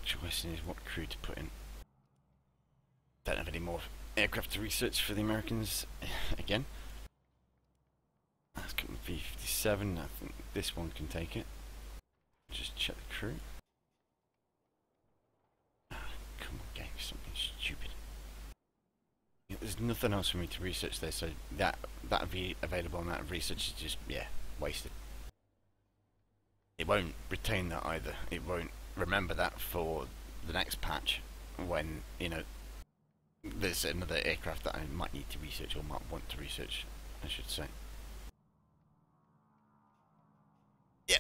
actual question is what crew to put in. Don't have any more aircraft to research for the Americans again. That's got B-57. I think this one can take it. Just check the crew. Come on, game, something stupid. Yeah, there's nothing else for me to research there, so that'll be available on that research is just, yeah, wasted. It won't retain that either. It won't remember that for the next patch when, you know, there's another aircraft that I might need to research or might want to research, I should say. Yeah,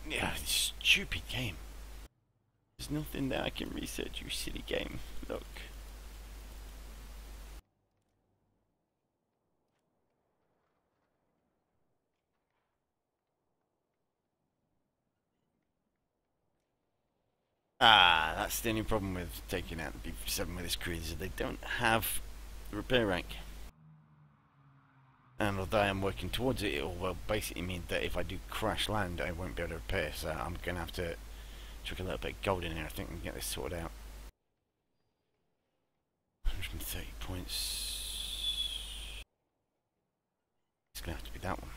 yeah, stupid game. There's nothing there I can research, you silly game. Look. Ah, that's the only problem with taking out the B-57 with this crew is that they don't have the repair rank. And although I'm working towards it, it will basically mean that if I do crash land, I won't be able to repair. So I'm going to have to chuck a little bit of gold in here, I think, and get this sorted out. 130 points. It's going to have to be that one.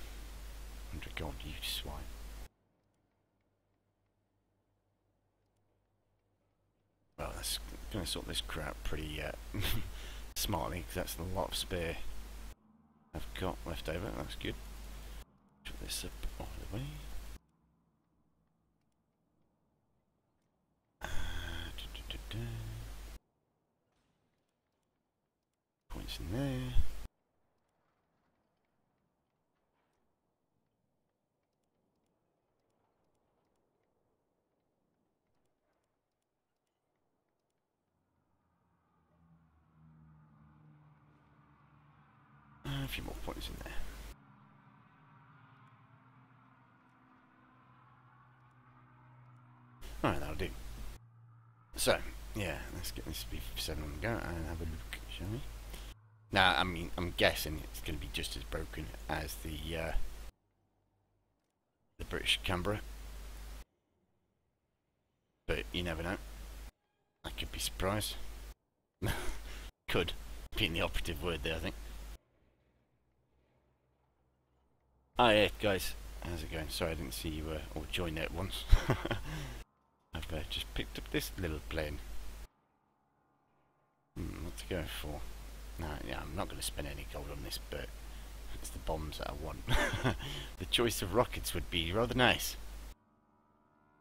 100 gold, you swine. Well, that's going to sort this crew out pretty smartly, because that's a lot of spare I've got left over. That's good. Put this up all the way. Points in there. A few more points in there. Alright, that'll do. So, yeah, let's get this B-57 on the go and have a look, shall we? Now, I mean, I'm guessing it's going to be just as broken as the British Canberra. But you never know. I could be surprised. Could. Being the operative word there, I think. Oh yeah, guys, how's it going? Sorry I didn't see you all join there at once. I've just picked up this little plane. What to go for? No, yeah, I'm not going to spend any gold on this, but it's the bombs that I want. The choice of rockets would be rather nice.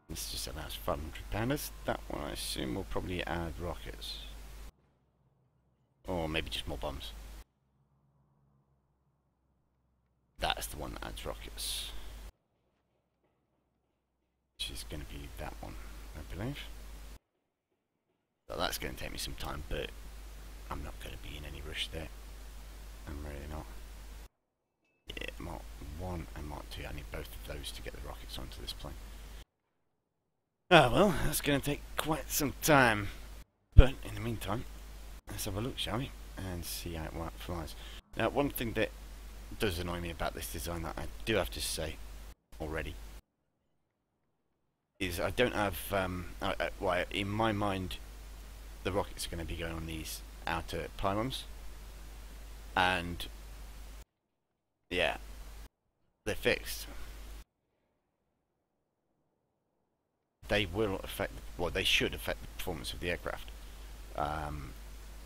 This just allows £500. That one I assume will probably add rockets. Or maybe just more bombs. That's the one that adds rockets. Which is going to be that one, I believe. So that's going to take me some time, but I'm not going to be in any rush there. I'm really not. Yeah, Mark 1 and Mark 2. I need both of those to get the rockets onto this plane. Ah well, that's going to take quite some time. But in the meantime, let's have a look, shall we? And see how it flies. Now, one thing that does annoy me about this design that I do have to say already is I don't have well, in my mind the rockets are going to be going on these outer pylons, and yeah, they're fixed. They will affect, well, they should affect the performance of the aircraft,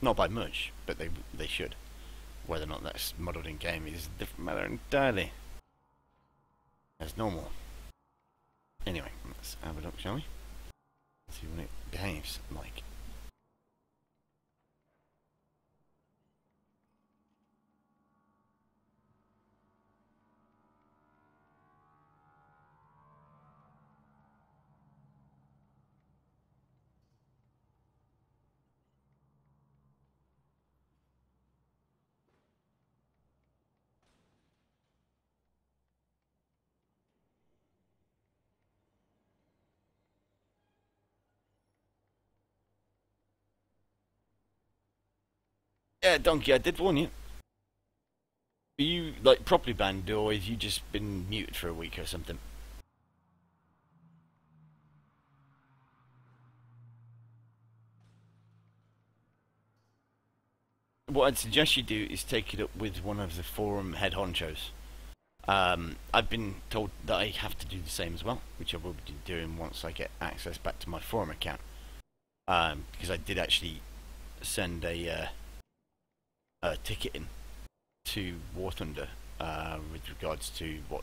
not by much, but they should. Whether or not that's modelled in game is a different matter entirely. As normal. Anyway, let's have a look, shall we? See what it behaves like. Yeah, Donkey, I did warn you. Are you, like, properly banned, or have you just been muted for a week or something? what I'd suggest you do is take it up with one of the forum head honchos. I've been told that I have to do the same as well, which I will be doing once I get access back to my forum account. Because I did actually send a ticket in to War Thunder with regards to what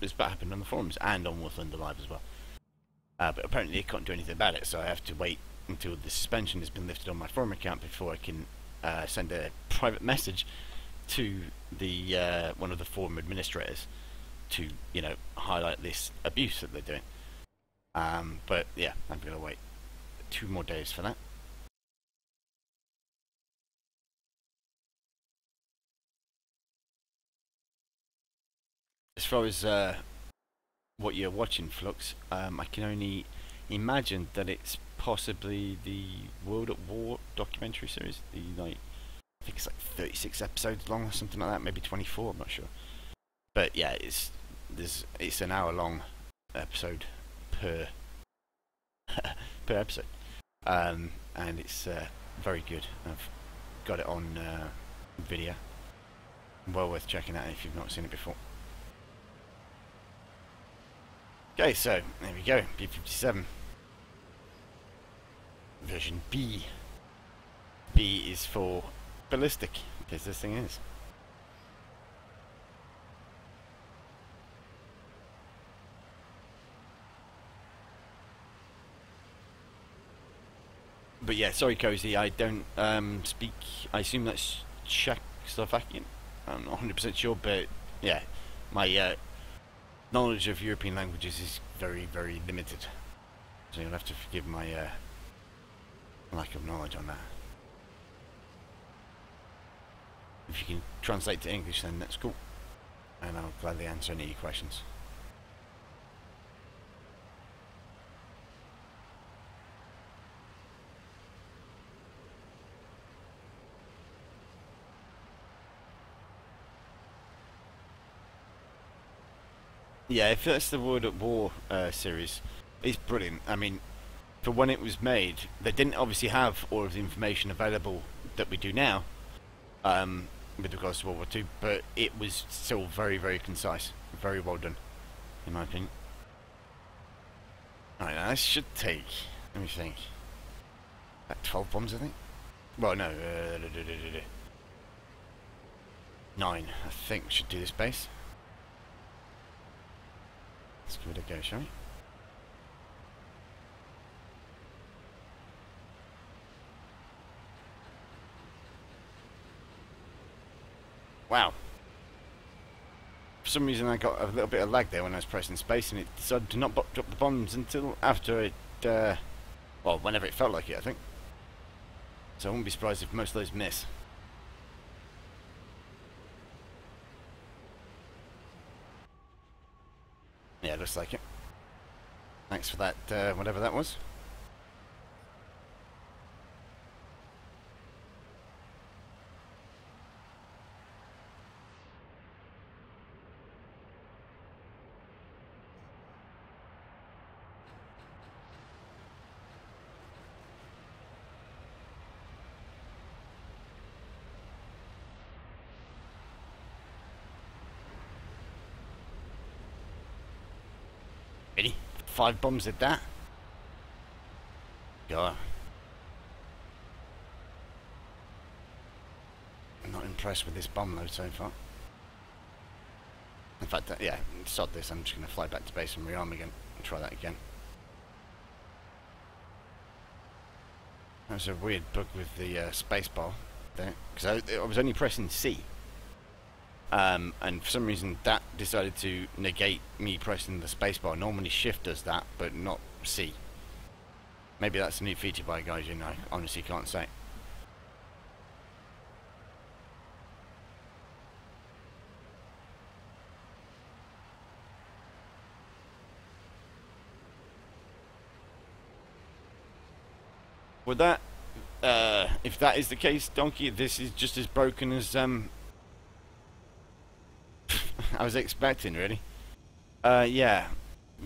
was about to happen on the forums and on War Thunder Live as well. But apparently I can't do anything about it, so I have to wait until the suspension has been lifted on my forum account before I can send a private message to the one of the forum administrators to, you know, highlight this abuse that they're doing. But yeah, I'm going to wait 2 more days for that. As far as what you're watching, Flux, I can only imagine that it's possibly the World at War documentary series. The I think it's like 36 episodes long or something like that, maybe 24. I'm not sure. But yeah, it's an hour-long episode per per episode, and it's very good. I've got it on video. Well worth checking out if you've not seen it before. Okay, so there we go, B-57. Version B. B is for ballistic, because this thing is. But yeah, sorry Cozy, I don't speak, I assume that's Czechoslovakian. I'm not 100% sure, but yeah, my knowledge of European languages is very, very limited. So you'll have to forgive my lack of knowledge on that. If you can translate to English, then that's cool. And I'll gladly answer any of your questions. Yeah, if that's the World at War series, it's brilliant. I mean, for when it was made, they didn't obviously have all of the information available that we do now, with regards to World War II, but it was still very, very concise. Very well done, in my opinion. Alright, now this should take, let me think, about 12 bombs, I think? Well, no, 9, I think, should do this base. Let's give it a go, shall we? Wow. For some reason I got a little bit of lag there when I was pressing space, and it decided to not drop the bombs until after it, well, whenever it felt like it, I think. So I wouldn't be surprised if most of those miss. Yeah, looks like it. Thanks for that, whatever that was. Really? 5 bombs at that? God. I'm not impressed with this bomb load so far. In fact, yeah, sod this, I'm just going to fly back to base and rearm again and try that again. That was a weird bug with the spacebar there, because I was only pressing C. And for some reason that decided to negate me pressing the spacebar. Normally Shift does that, but not C. Maybe that's a new feature by guys, you know, I honestly can't say. Would that, if that is the case, Donkey, this is just as broken as I was expecting, really. Yeah,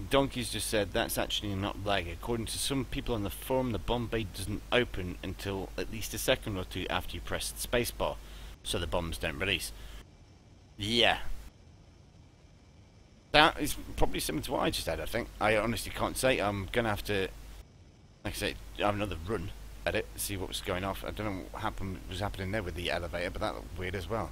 Donkey's just said that's actually not lag. According to some people on the forum, the bomb bay doesn't open until at least a second or two after you press the spacebar, so the bombs don't release. Yeah. That is probably similar to what I just had, I think. I honestly can't say. I'm going to have to, like I say, have another run at it, see what was going off. I don't know what was happening there with the elevator, but that looked weird as well.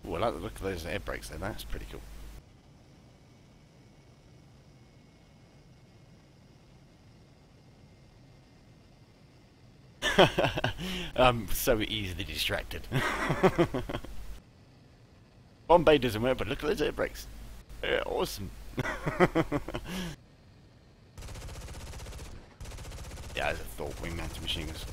Well, I like the look of those air brakes there. That's pretty cool. I'm so easily distracted. Bombay doesn't work, but look at those air brakes. They're awesome. Yeah, as I thought, wing-mounted machine guns.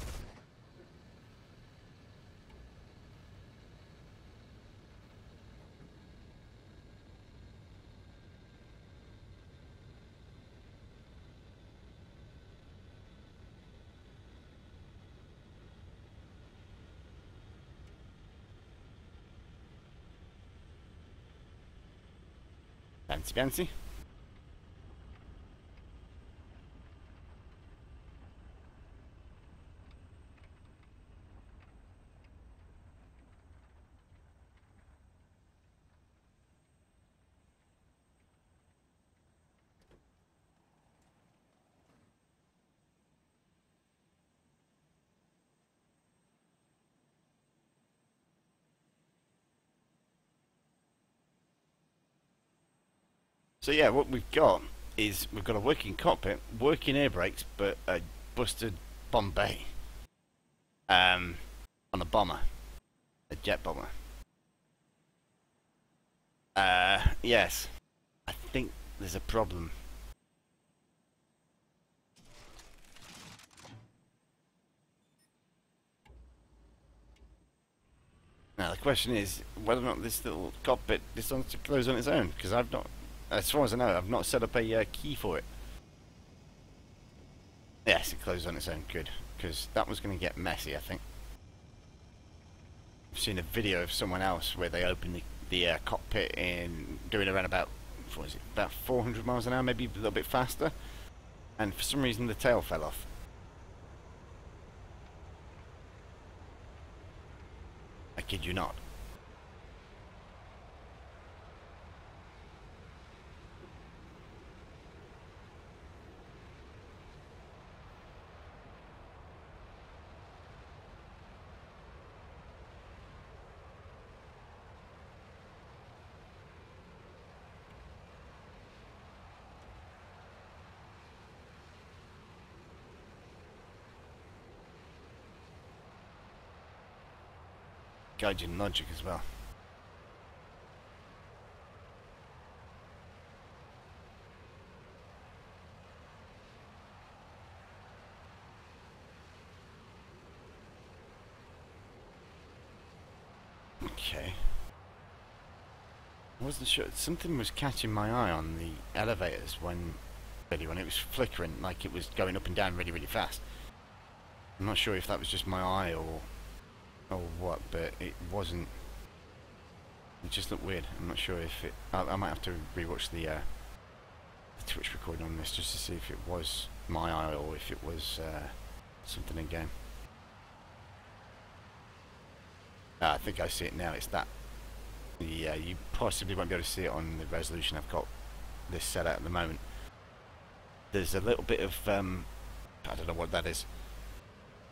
Fancy, fancy. So yeah, what we've got is we've got a working cockpit, working air brakes, but a busted bomb bay on a bomber, a jet bomber. Yes, I think there's a problem. Now the question is whether or not this little cockpit decides to close on its own, because I've not, as far as I know, I've not set up a key for it. Yes, it closed on its own. Good, because that was going to get messy, I think. I've seen a video of someone else where they opened the cockpit and doing around about, what was it, about 400 miles an hour, maybe a little bit faster, and for some reason the tail fell off. I kid you not. Gaijin logic as well. Okay. I wasn't sure. Something was catching my eye on the elevators when it was flickering, like it was going up and down really, really fast. I'm not sure if that was just my eye or what, but it wasn't. It just looked weird. I'm not sure if it. I might have to rewatch the Twitch recording on this just to see if it was my eye or if it was something in game. I think I see it now. It's that. Yeah, you possibly won't be able to see it on the resolution I've got this set at the moment. There's a little bit of I don't know what that is.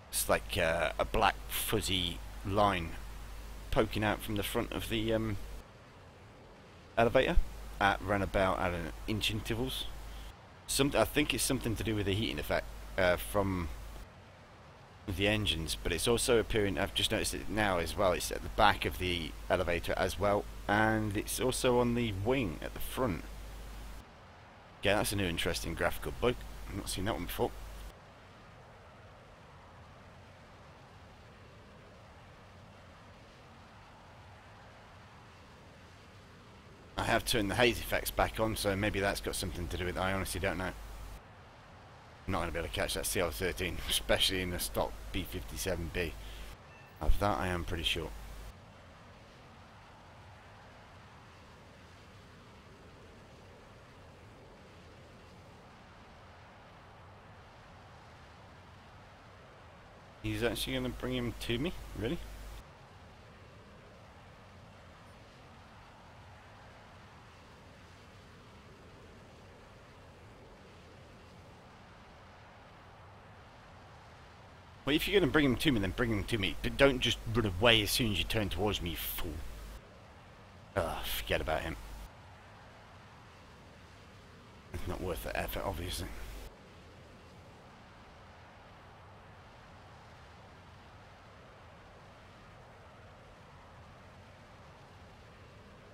It's like a black fuzzy line poking out from the front of the elevator at around about at an inch intervals. I think it's something to do with the heating effect from the engines, but it's also appearing, I've just noticed it now as well, it's at the back of the elevator as well, and it's also on the wing at the front. Yeah, that's a new interesting graphical bug. I've not seen that one before. I have turned the haze effects back on, so maybe that's got something to do with it. I honestly don't know. I'm not going to be able to catch that CL-13, especially in the stock B-57B. Of that I am pretty sure. He's actually going to bring him to me? Really? Well, if you're going to bring him to me, then bring him to me. But don't just run away as soon as you turn towards me, you fool. Ugh, forget about him. It's not worth the effort, obviously.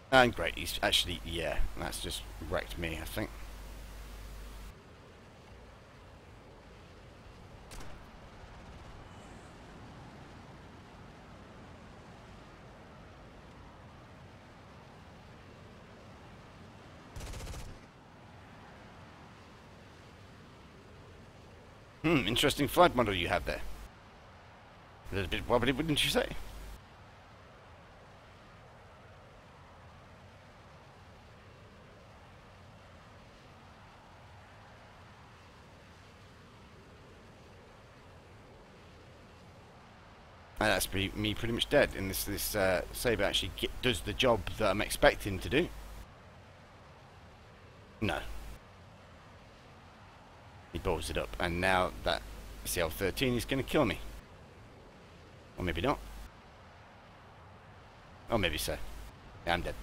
And great, he's actually, yeah, that's just wrecked me, I think. Interesting flight model you have there. A little bit wobbly, wouldn't you say? And that's me pretty much dead. And this Sabre actually does the job that I'm expecting to do. No. He balls it up, and now that CL-13 is going to kill me. Or maybe not. Or maybe so. Yeah, I'm dead.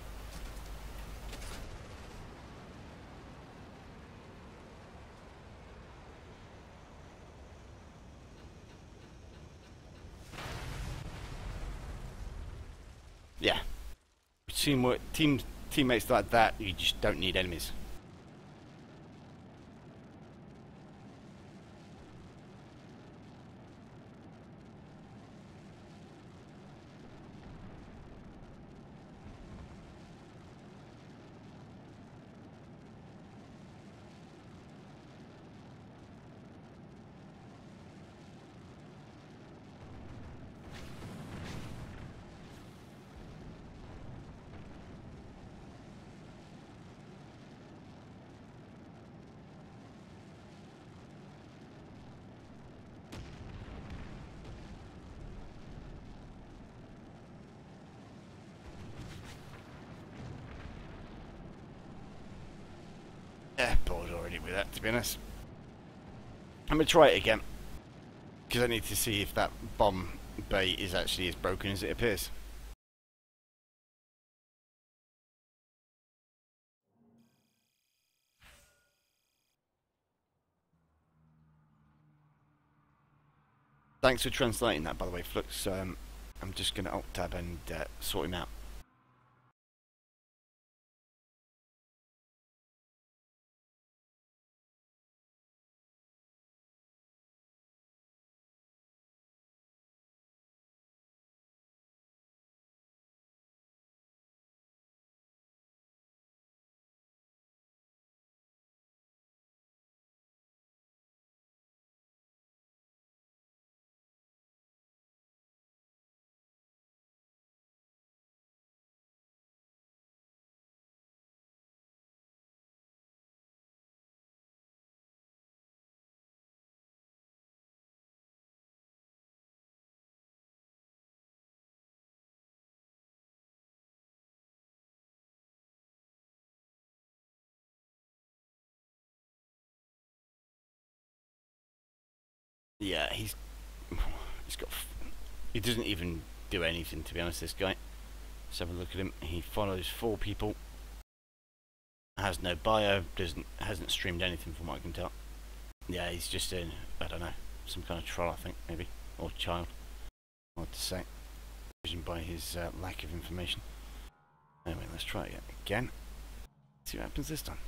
Yeah. Teammates like that, you just don't need enemies. Yeah, bored already with that, to be honest. I'm going to try it again. Because I need to see if that bomb bay is actually as broken as it appears. Thanks for translating that, by the way, Flux. I'm just going to alt-tab and sort him out. Yeah, he's got... He doesn't even do anything, to be honest, this guy. Let's have a look at him. He follows 4 people. Has no bio, hasn't streamed anything from what I can tell. Yeah, he's just in, I don't know, some kind of troll, I think, maybe. Or child. Hard to say. Judging by his lack of information. Anyway, let's try it again. See what happens this time.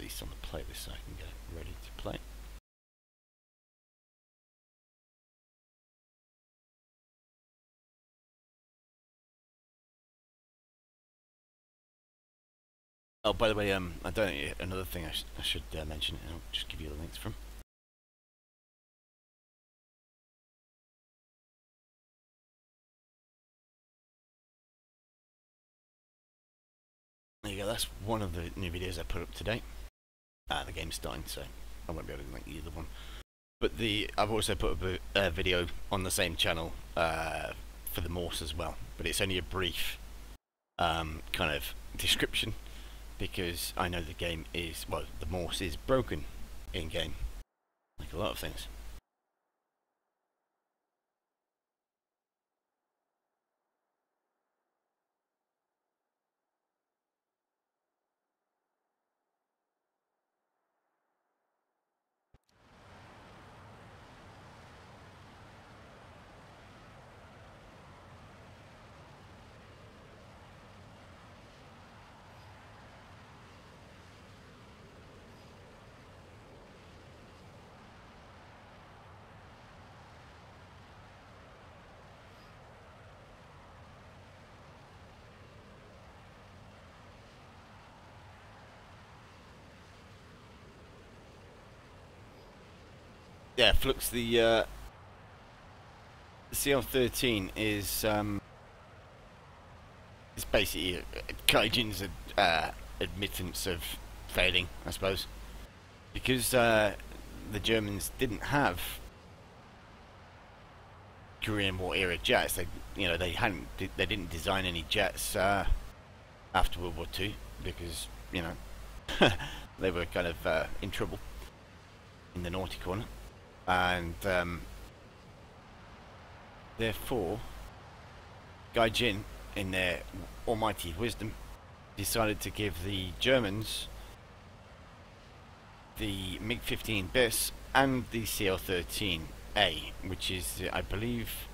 these on the playlist so I can get ready to play. Oh, by the way, I don't know, another thing I should mention, and I'll just give you the links from. There you go, that's one of the new videos I put up today. The game's starting, so I won't be able to link either one. But I've also put up a video on the same channel for the Morse as well, but it's only a brief kind of description, because I know the game is, well, the Morse is broken in game, like a lot of things. Yeah, Flux, the CL13 is basically Gaijin's admittance of failing, I suppose, because the Germans didn't have Korean War era jets. They didn't design any jets after World War II, because they were kind of in trouble in the naughty corner, and therefore Gaijin, in their almighty wisdom, decided to give the Germans the MiG-15 bis and the CL-13A, which is, I believe,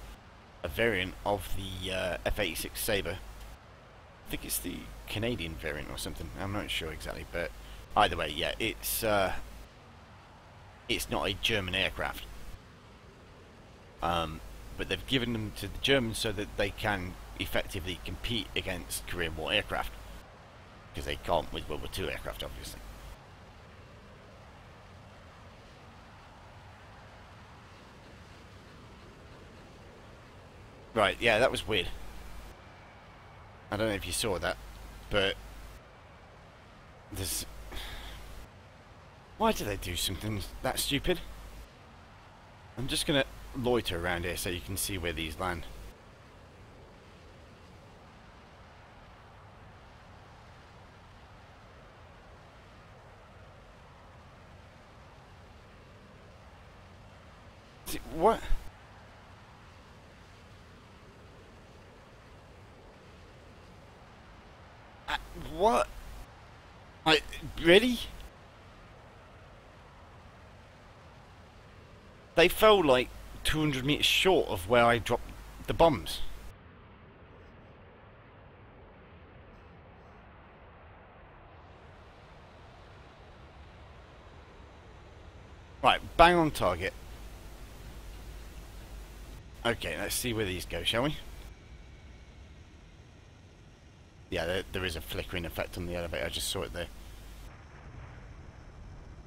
a variant of the F-86 Sabre. I think it's the Canadian variant or something. I'm not sure exactly, but either way, yeah, it's not a German aircraft. But they've given them to the Germans so that they can effectively compete against Korean War aircraft, because they can't with World War II aircraft, obviously. Right, yeah, that was weird. I don't know if you saw that, but there's... Why do they do something that stupid? I'm just gonna loiter around here so you can see where these land. See, what? What? Really? They fell like 200 meters short of where I dropped the bombs. Right, bang on target. Okay, let's see where these go, shall we? Yeah, there is a flickering effect on the elevator. I just saw it there.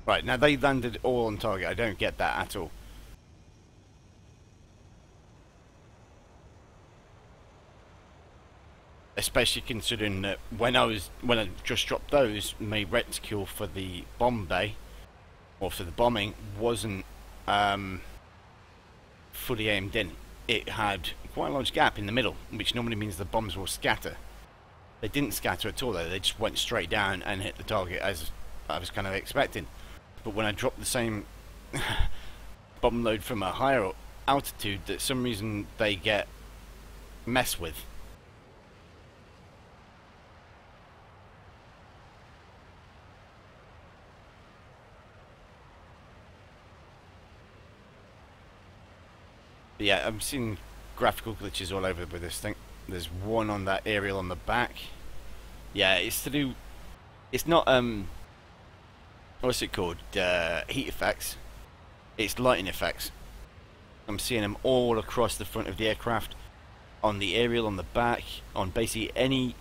Right, now they landed all on target. I don't get that at all. Especially considering that when I just dropped those, my reticule for the bomb bay, or for the bombing, wasn't fully aimed in. It had quite a large gap in the middle, which normally means the bombs will scatter. They didn't scatter at all though, they just went straight down and hit the target, as I was kind of expecting. But when I dropped the same bomb load from a higher altitude, that some reason they get messed with. But yeah, I'm seeing graphical glitches all over with this thing. There's one on that aerial on the back. Yeah, it's to do... It's not what's it called? Heat effects. It's lighting effects. I'm seeing them all across the front of the aircraft, on the aerial, on the back, on basically any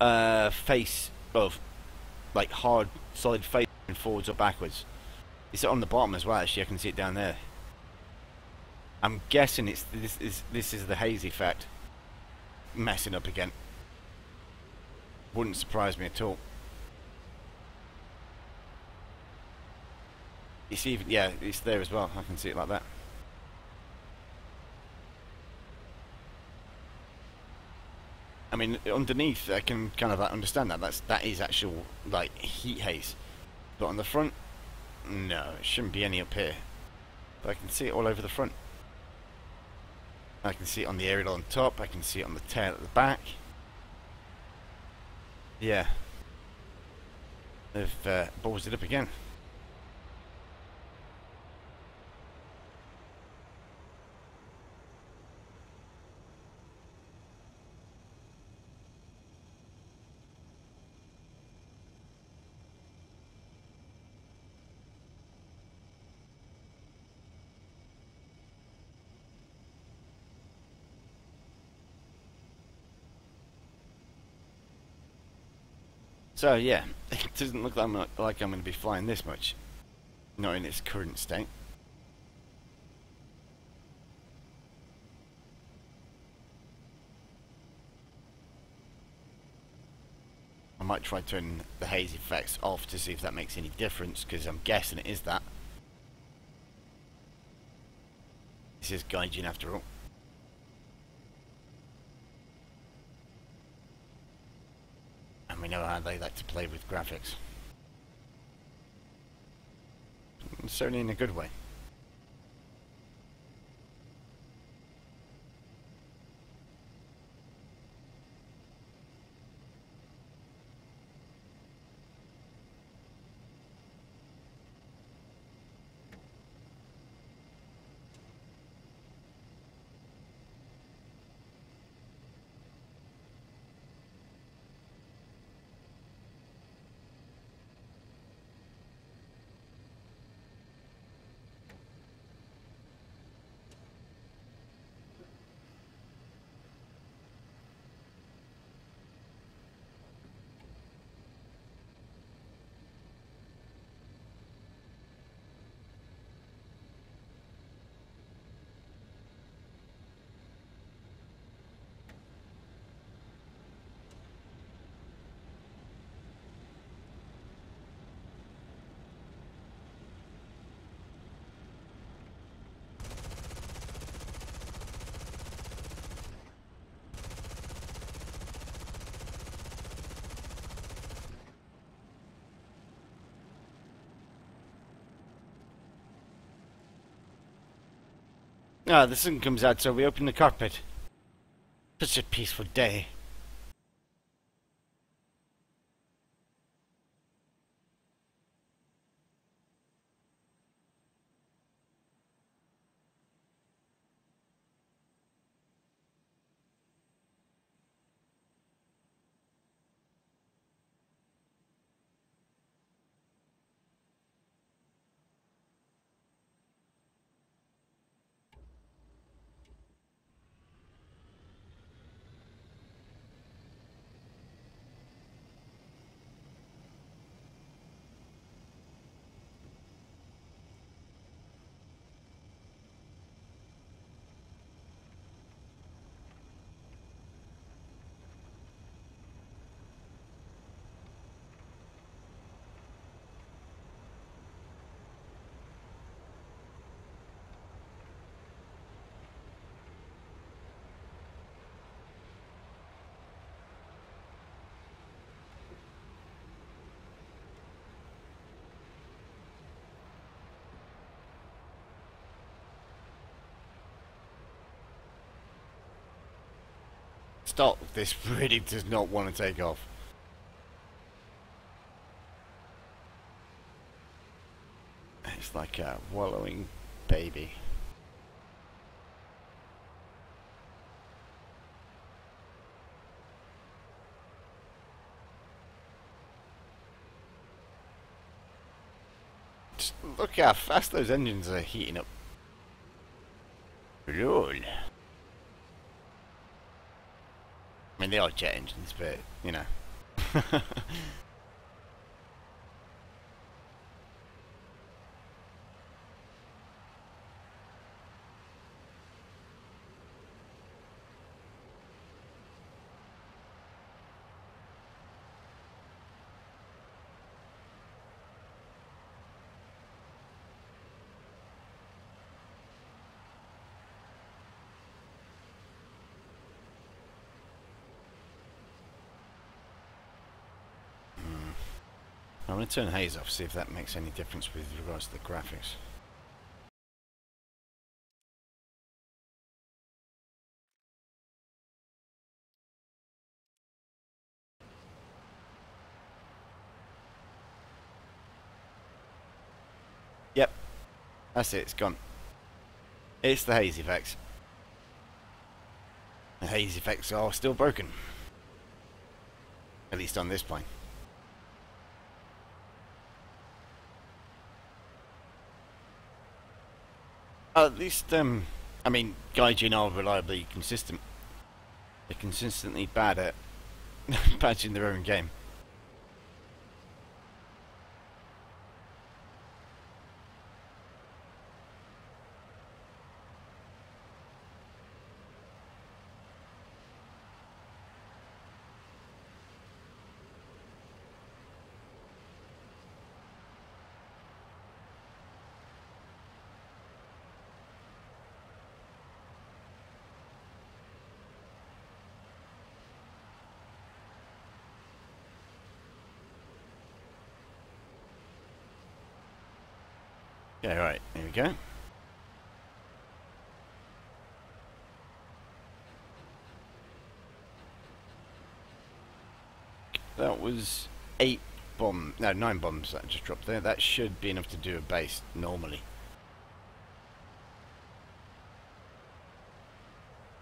face of like hard, solid face, forwards or backwards. It's on the bottom as well. Actually, I can see it down there. I'm guessing this is the haze effect messing up again. Wouldn't surprise me at all. It's even, yeah, it's there as well. I can see it like that. I mean, underneath, I can kind of understand that. That is actual like heat haze, but on the front, no, it shouldn't be any up here. But I can see it all over the front. I can see it on the aerial on top. I can see it on the tail at the back. Yeah, they've ballsed it up again. So yeah, it doesn't look like I'm going to be flying this much, not in its current state. I might try turning the haze effects off to see if that makes any difference, because I'm guessing it is that. This is gaijin after all. And we know how they like to play with graphics. Certainly in a good way. Ah, the sun comes out, so we open the cockpit. Such a peaceful day. Stop. This really does not want to take off. It's like a wallowing baby. Just look how fast those engines are heating up. Lol. I mean, they are jet engines, but, you know. I'm going to turn haze off, see if that makes any difference with regards to the graphics. Yep, that's it, it's gone. It's the haze effects. The haze effects are still broken. At least on this plane. At least, I mean, Gaijin are reliably consistent. They're consistently bad at patching their own game. Okay, right, here we go. That was 9 bombs that just dropped there. That should be enough to do a base normally.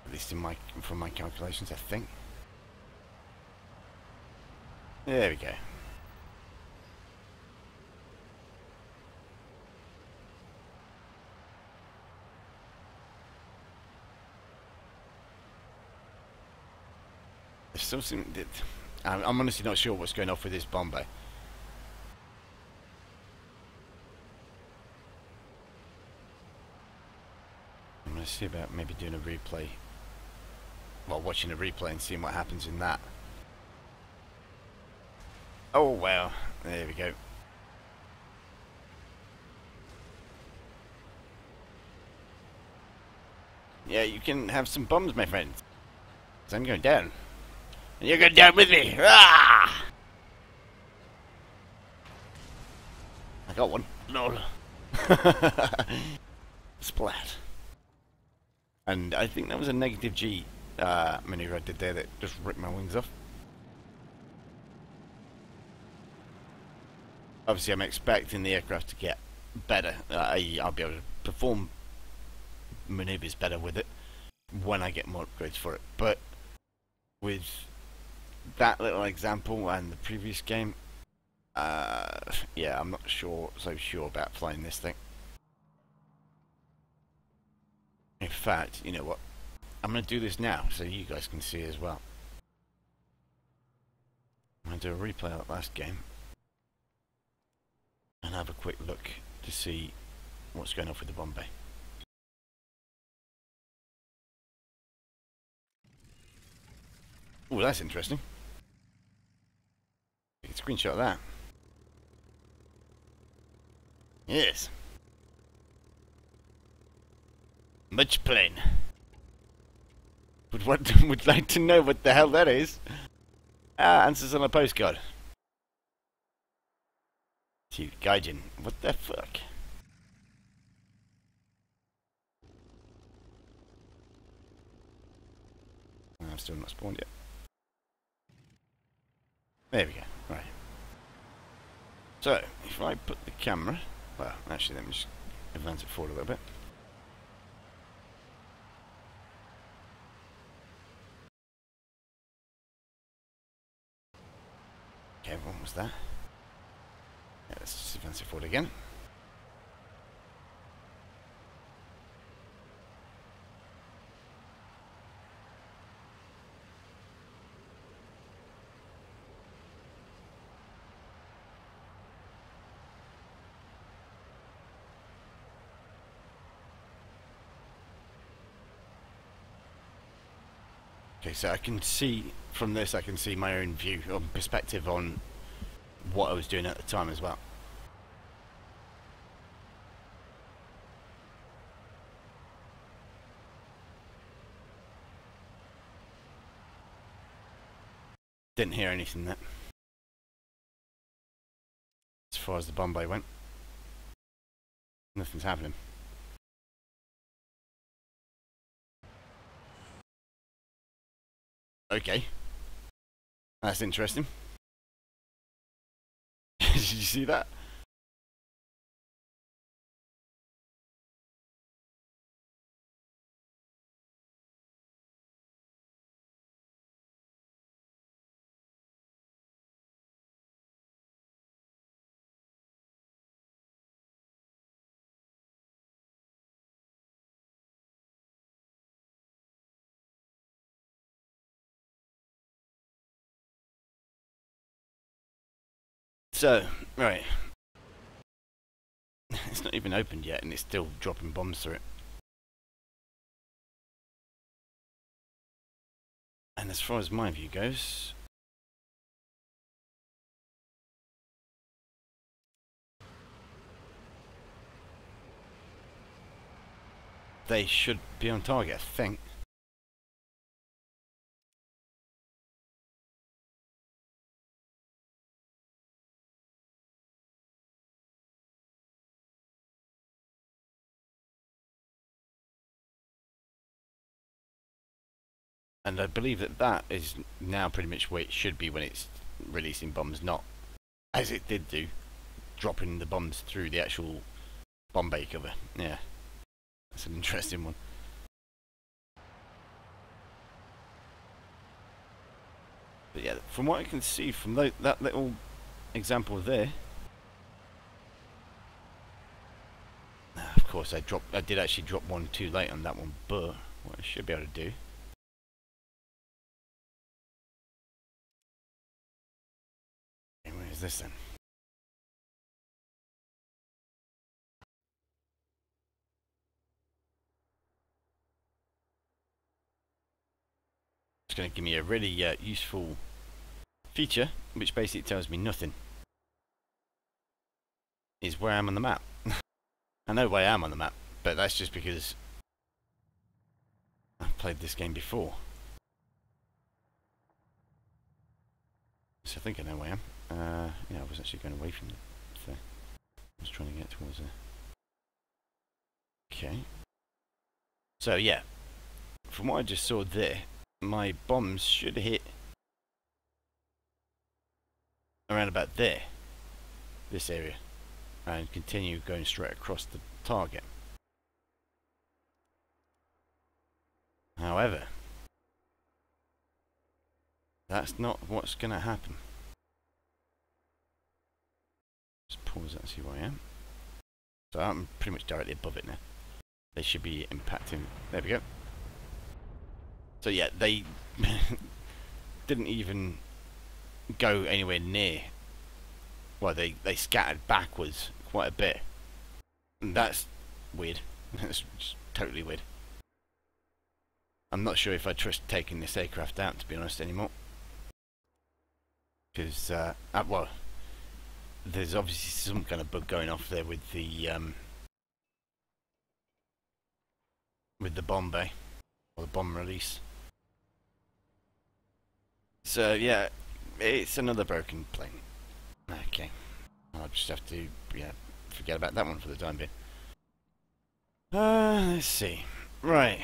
At least from my calculations, I think. There we go. There's still some. I'm honestly not sure what's going off with this bomb bay. I'm going to see about maybe doing a replay. Well, watching a replay and seeing what happens in that. Oh, well. There we go. Yeah, you can have some bombs, my friend. 'Cause I'm going down. And you're going down with me! Ah! I got one. Lol. Splat. And I think that was a negative G maneuver I did there that just ripped my wings off. Obviously, I'm expecting the aircraft to get better. I'll be able to perform maneuvers better with it when I get more upgrades for it. But with that little example and the previous game, yeah, I'm not so sure about flying this thing. In fact, you know what? I'm going to do this now so you guys can see as well. I'm going to do a replay of that last game and have a quick look to see what's going on with the Bombay. Oh, that's interesting. You can screenshot of that. Yes. Much plain. Would like to know what the hell that is. Answers on a postcard. To Gaijin. What the fuck? I'm still not spawned yet. There we go. Right. So, if I put the camera... Well, actually, let me just advance it forward a little bit. Okay, what was that? Yeah, let's just advance it forward again. Okay, so I can see from this, I can see my own view or perspective on what I was doing at the time as well. Didn't hear anything there. As far as the Bombay went, nothing's happening. Okay, that's interesting. Did you see that? So, right. It's not even opened yet and it's still dropping bombs through it. And as far as my view goes, they should be on target, I think. And I believe that that is now pretty much where it should be when it's releasing bombs, not as it did do, dropping the bombs through the actual bomb bay cover. Yeah, that's an interesting one. But yeah, from what I can see from that little example there, of course I did actually drop one too late on that one, but what I should be able to do. Where is this then? It's going to give me a really useful feature, which basically tells me nothing. Is where I am on the map. I know where I am on the map, but that's just because I've played this game before. So I think I know where I am. Yeah, I was actually going away from it. So I was trying to get towards there. Okay. So yeah, from what I just saw there, my bombs should hit around about there, this area, and continue going straight across the target. However, that's not what's going to happen. Just pause that and see where I am. So I'm pretty much directly above it now. They should be impacting. There we go. So yeah, they didn't even go anywhere near. Well, they scattered backwards quite a bit. And that's weird. That's just totally weird. I'm not sure if I trust taking this aircraft out, to be honest, anymore. Because, well, there's obviously some kind of bug going off there with the bomb bay, or the bomb release. So, yeah, it's another broken plane. Okay. I'll just have to, yeah, forget about that one for the time being. Let's see. Right.